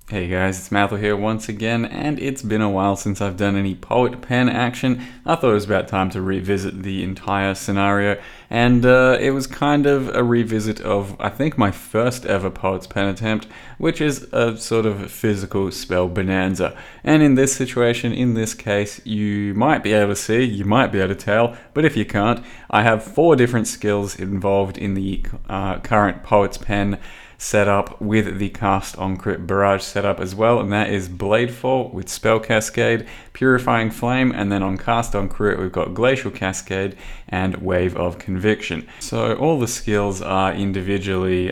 Hey guys, it's Mathel here once again, and it's been a while since I've done any Poet Pen action. I thought it was about time to revisit the entire scenario, and it was kind of a revisit of, I think, my first ever Poet's Pen attempt, which is a sort of physical spell bonanza. And in this situation, in this case, you might be able to see, you might be able to tell, but if you can't, I have 4 different skills involved in the current Poet's Pen setup with the cast on crit barrage setup as well, and that is Bladefall with Spell Cascade, Purifying Flame, and then on cast on crit we've got Glacial Cascade and Wave of Conviction. So all the skills are individually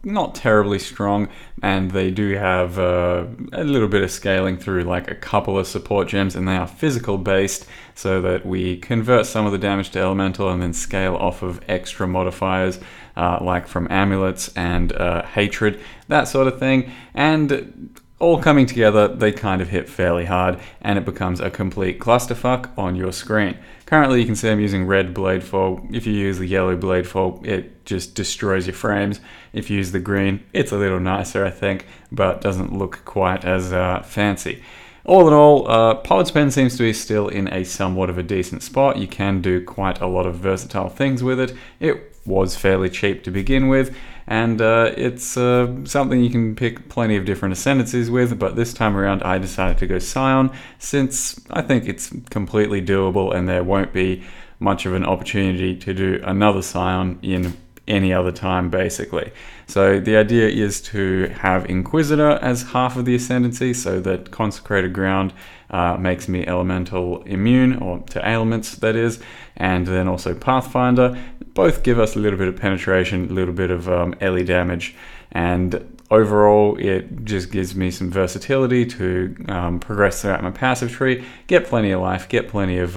not terribly strong, and they do have a little bit of scaling through like a couple of support gems, and they are physical based so that we convert some of the damage to elemental and then scale off of extra modifiers like from amulets and hatred, that sort of thing. And all coming together, they kind of hit fairly hard, and it becomes a complete clusterfuck on your screen. Currently, you can see I'm using red Bladefall. If you use the yellow Bladefall, it just destroys your frames. If you use the green, it's a little nicer, I think, but doesn't look quite as fancy. All in all, Poet's Pen seems to be still in a somewhat of a decent spot. You can do quite a lot of versatile things with it. It was fairly cheap to begin with, and it's something you can pick plenty of different ascendancies with, but this time around I decided to go SCION, since I think it's completely doable and there won't be much of an opportunity to do another SCION in any other time, basically. So the idea is to have Inquisitor as half of the ascendancy, so that Consecrated Ground makes me elemental immune, or to ailments, that is, and then also Pathfinder. Both give us a little bit of penetration, a little bit of ele damage, and overall it just gives me some versatility to progress throughout my passive tree, get plenty of life, get plenty of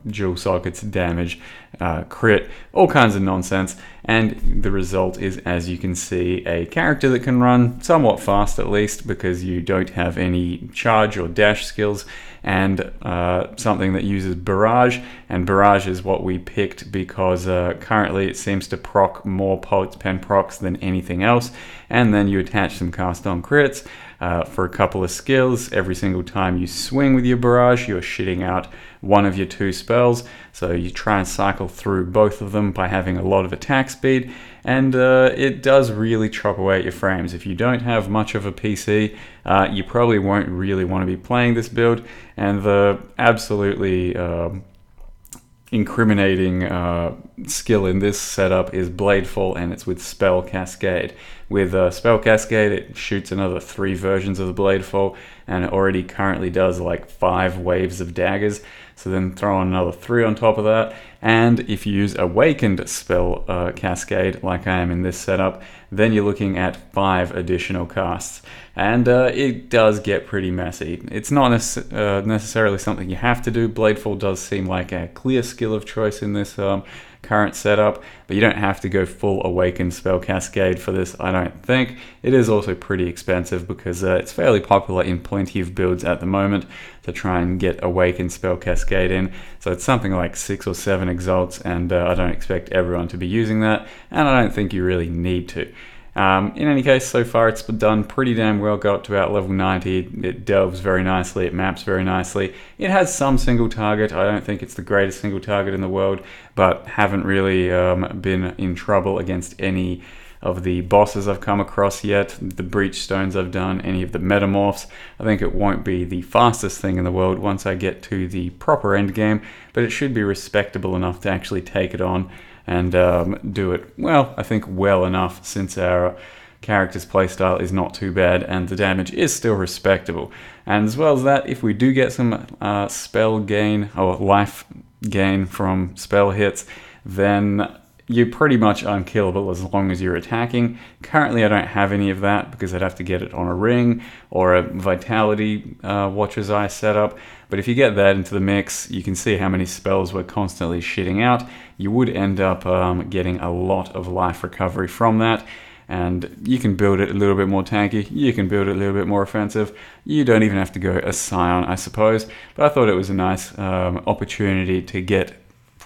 dual sockets, damage, crit, all kinds of nonsense, and the result is, as you can see, a character that can run somewhat fast, at least because you don't have any charge or dash skills, and something that uses barrage, and barrage is what we picked because currently it seems to proc more Poet's Pen procs than anything else. And then you attach some cast on crits for a couple of skills. Every single time you swing with your barrage, you're shitting out one of your 2 spells, so you try and cycle through both of them by having a lot of attack speed, and it does really chop away at your frames. If you don't have much of a PC, you probably won't really want to be playing this build, and the absolutely incriminating skill in this setup is Bladefall, and it's with Spell Cascade. With Spell Cascade, it shoots another 3 versions of the Bladefall, and it already currently does like 5 waves of daggers, so then throw on another 3 on top of that. And if you use Awakened Spell Cascade, like I am in this setup, then you're looking at 5 additional casts. And it does get pretty messy. It's not necessarily something you have to do. Bladefall does seem like a clear skill of choice in this current setup, but you don't have to go full Awakened Spell Cascade for this, I don't think. It is also pretty expensive because it's fairly popular in plenty of builds at the moment to try and get Awakened Spell Cascade in. So it's something like 6 or 7 exalts, and I don't expect everyone to be using that, and I don't think you really need to. In any case, so far it's done pretty damn well. Got up to about level 90. It delves very nicely, it maps very nicely. It has some single target. I don't think it's the greatest single target in the world, but haven't really been in trouble against any of the bosses I've come across yet, the breach stones I've done, any of the metamorphs. I think it won't be the fastest thing in the world once I get to the proper end game, but it should be respectable enough to actually take it on and do it, well, I think well enough, since our character's playstyle is not too bad and the damage is still respectable. And as well as that, if we do get some spell gain or life gain from spell hits, then you're pretty much unkillable as long as you're attacking. Currently I don't have any of that because I'd have to get it on a ring or a Vitality Watcher's Eye setup. But if you get that into the mix, you can see how many spells we're constantly shitting out. You would end up getting a lot of life recovery from that. And you can build it a little bit more tanky, you can build it a little bit more offensive. You don't even have to go a SCION, I suppose. But I thought it was a nice opportunity to get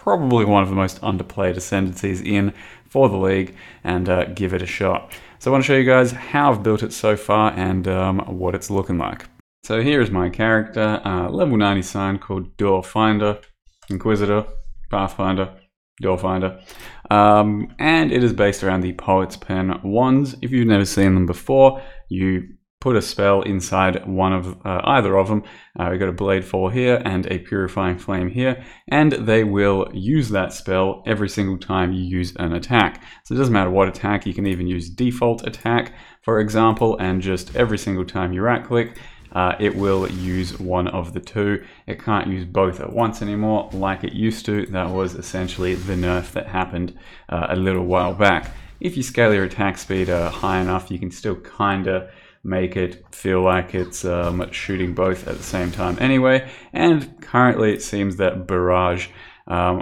probably one of the most underplayed ascendancies in for the league and give it a shot. So I want to show you guys how I've built it so far and what it's looking like. So here is my character, level 90 sign called Door Finder, Inquisitor, Pathfinder, Door Finder, and it is based around the Poet's Pen wands. If you've never seen them before, you put a spell inside one of either of them. We've got a Blade Fall here and a Purifying Flame here, and they will use that spell every single time you use an attack. So it doesn't matter what attack, you can even use default attack, for example, and just every single time you right click, it will use one of the two. It can't use both at once anymore like it used to. That was essentially the nerf that happened a little while back. If you scale your attack speed high enough, you can still kind of make it feel like it's shooting both at the same time anyway. And currently it seems that Barrage,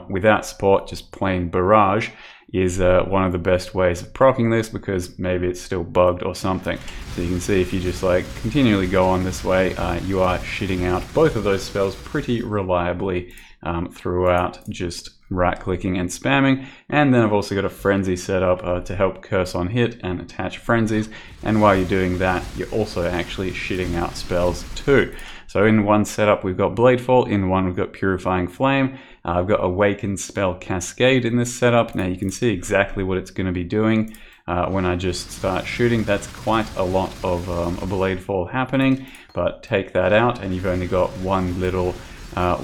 without support, just plain Barrage, is one of the best ways of proccing this, because maybe it's still bugged or something. So you can see if you just like continually go on this way, you are shitting out both of those spells pretty reliably throughout just right clicking and spamming. And then I've also got a frenzy set up to help curse on hit and attach frenzies, and while you're doing that, you're also actually shitting out spells too. So in one setup we've got Bladefall, in one we've got Purifying Flame. I've got Awaken Spell Cascade in this setup. Now you can see exactly what it's going to be doing when I just start shooting. That's quite a lot of a Bladefall happening, but take that out and you've only got one little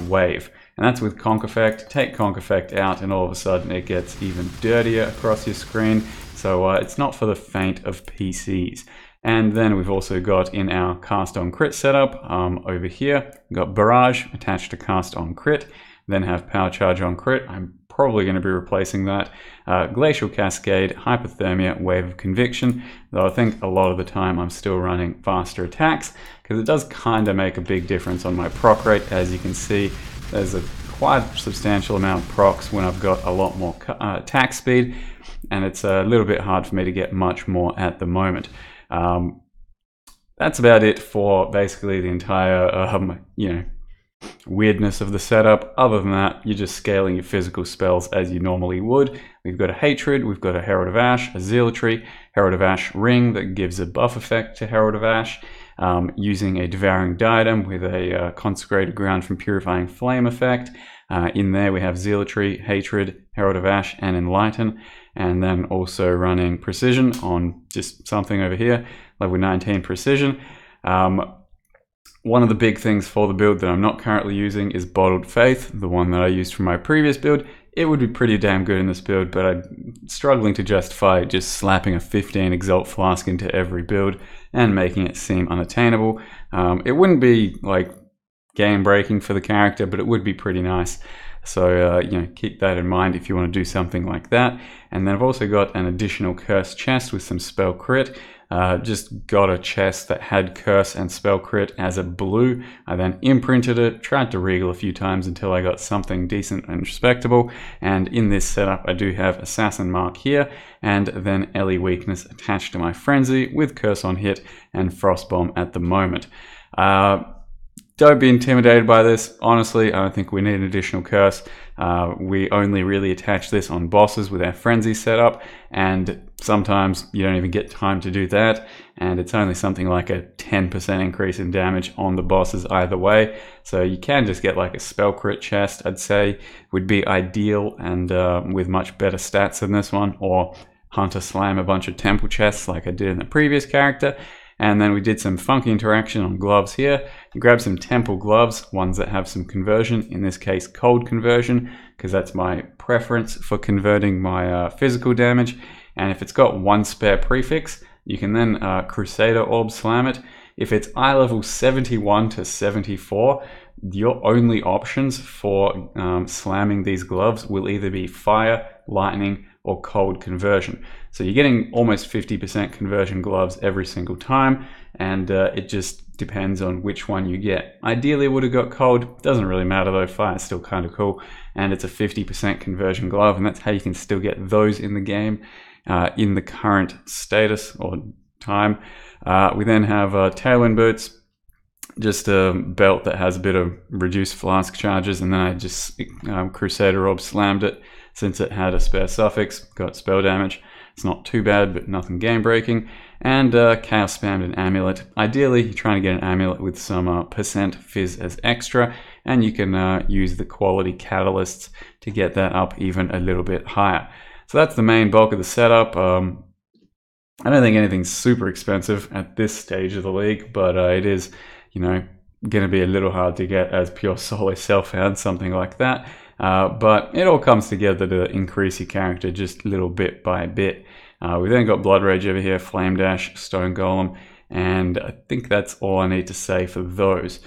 wave. And that's with Conk Effect. Take Conk Effect out and all of a sudden it gets even dirtier across your screen. So it's not for the faint of PCs. And then we've also got in our Cast on Crit setup over here, we've got Barrage attached to Cast on Crit, then have Power Charge on Crit. I'm probably going to be replacing that. Glacial Cascade, Hypothermia, Wave of Conviction, though I think a lot of the time I'm still running faster attacks, because it does kind of make a big difference on my proc rate. As you can see, there's a quite substantial amount of procs when I've got a lot more attack speed, and it's a little bit hard for me to get much more at the moment. That's about it for basically the entire weirdness of the setup. Other than that, you're just scaling your physical spells as you normally would. We've got a Hatred, we've got a Herald of Ash, a Zealotry, Herald of Ash ring that gives a buff effect to Herald of Ash, using a Devouring Diadem with a Consecrated Ground from Purifying Flame effect. In there we have Zealotry, Hatred, Herald of Ash, and Enlighten, and then also running Precision on just something over here, level 19 Precision. One of the big things for the build that I'm not currently using is Bottled Faith, the one that I used from my previous build. It would be pretty damn good in this build, but I'm struggling to justify just slapping a 15 Exalt Flask into every build and making it seem unattainable. It wouldn't be like game breaking for the character, but it would be pretty nice. So keep that in mind if you want to do something like that. And then I've also got an additional Curse chest with some Spell Crit. Just got a chest that had Curse and Spell Crit as a blue. I then imprinted it, tried to regal a few times until I got something decent and respectable. And in this setup I do have Assassin Mark here, and then Ellie Weakness attached to my Frenzy with Curse on hit and Frostbomb at the moment. Don't be intimidated by this. Honestly, I don't think we need an additional curse. We only really attach this on bosses with our frenzy setup, and sometimes you don't even get time to do that, and it's only something like a 10% increase in damage on the bosses either way. So you can just get like a spell crit chest, I'd say would be ideal, and with much better stats than this one, or Hunter Slam a bunch of temple chests like I did in the previous character. And then we did some funky interaction on gloves here. You grab some temple gloves, ones that have some conversion, in this case cold conversion, because that's my preference for converting my physical damage. And if it's got one spare prefix, you can then Crusader Orb slam it. If it's eye level 71 to 74, your only options for slamming these gloves will either be fire, lightning, or cold conversion. So you're getting almost 50% conversion gloves every single time, and it just depends on which one you get. Ideally, it would have got cold. Doesn't really matter though, fire's still kind of cool, and it's a 50% conversion glove, and that's how you can still get those in the game in the current status or time. We then have Tailwind Boots, just a belt that has a bit of reduced flask charges, and then I just Crusader Orb slammed it since it had a spare suffix, got spell damage. It's not too bad, but nothing game-breaking. And Chaos Spammed an Amulet. Ideally, you're trying to get an Amulet with some percent Phys as extra, and you can use the quality catalysts to get that up even a little bit higher. So that's the main bulk of the setup. I don't think anything's super expensive at this stage of the league, but it is, going to be a little hard to get as pure solo self-found, something like that. But it all comes together to increase your character just little bit by bit. We've then got Blood Rage over here, Flame Dash, Stone Golem, and I think that's all I need to say for those.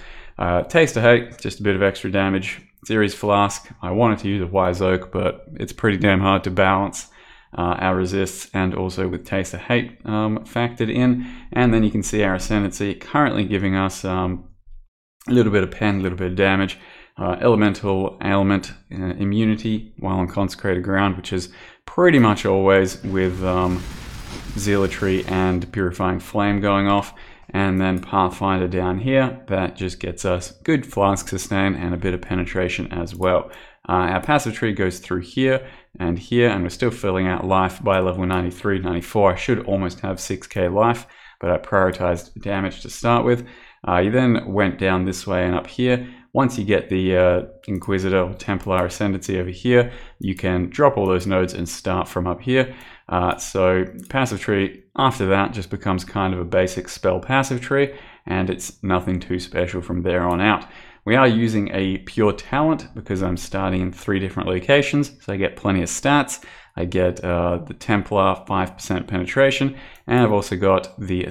Taste of Hate, just a bit of extra damage. Series Flask, I wanted to use a Wise Oak, but it's pretty damn hard to balance our resists, and also with Taste of Hate factored in. And then you can see our Ascendancy currently giving us a little bit of pen, a little bit of damage. Elemental Ailment immunity while on Consecrated Ground, which is pretty much always with Zealotry and Purifying Flame going off. And then Pathfinder down here, that just gets us good Flask Sustain and a bit of penetration as well. Our passive tree goes through here, and we're still filling out life by level 93, 94. I should almost have 6k life, but I prioritized damage to start with. You then went down this way and up here. Once you get the Inquisitor or Templar Ascendancy over here, you can drop all those nodes and start from up here. So passive tree after that just becomes kind of a basic spell passive tree, and it's nothing too special from there on out. We are using a pure talent because I'm starting in 3 different locations, so I get plenty of stats. I get the Templar 5% penetration, and I've also got the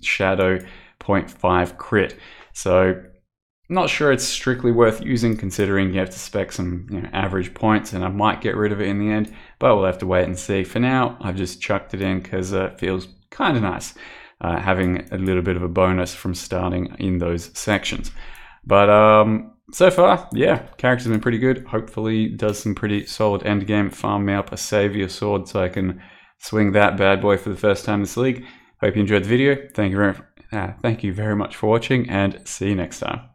Shadow 0.5 crit. So not sure it's strictly worth using, considering you have to spec some average points, and I might get rid of it in the end, but we'll have to wait and see. For now, I've just chucked it in because it feels kind of nice having a little bit of a bonus from starting in those sections. But so far, yeah, character's been pretty good. Hopefully does some pretty solid end game. Farm me up a Savior Sword so I can swing that bad boy for the first time in this league. Hope you enjoyed the video. Thank you very much for watching, and see you next time.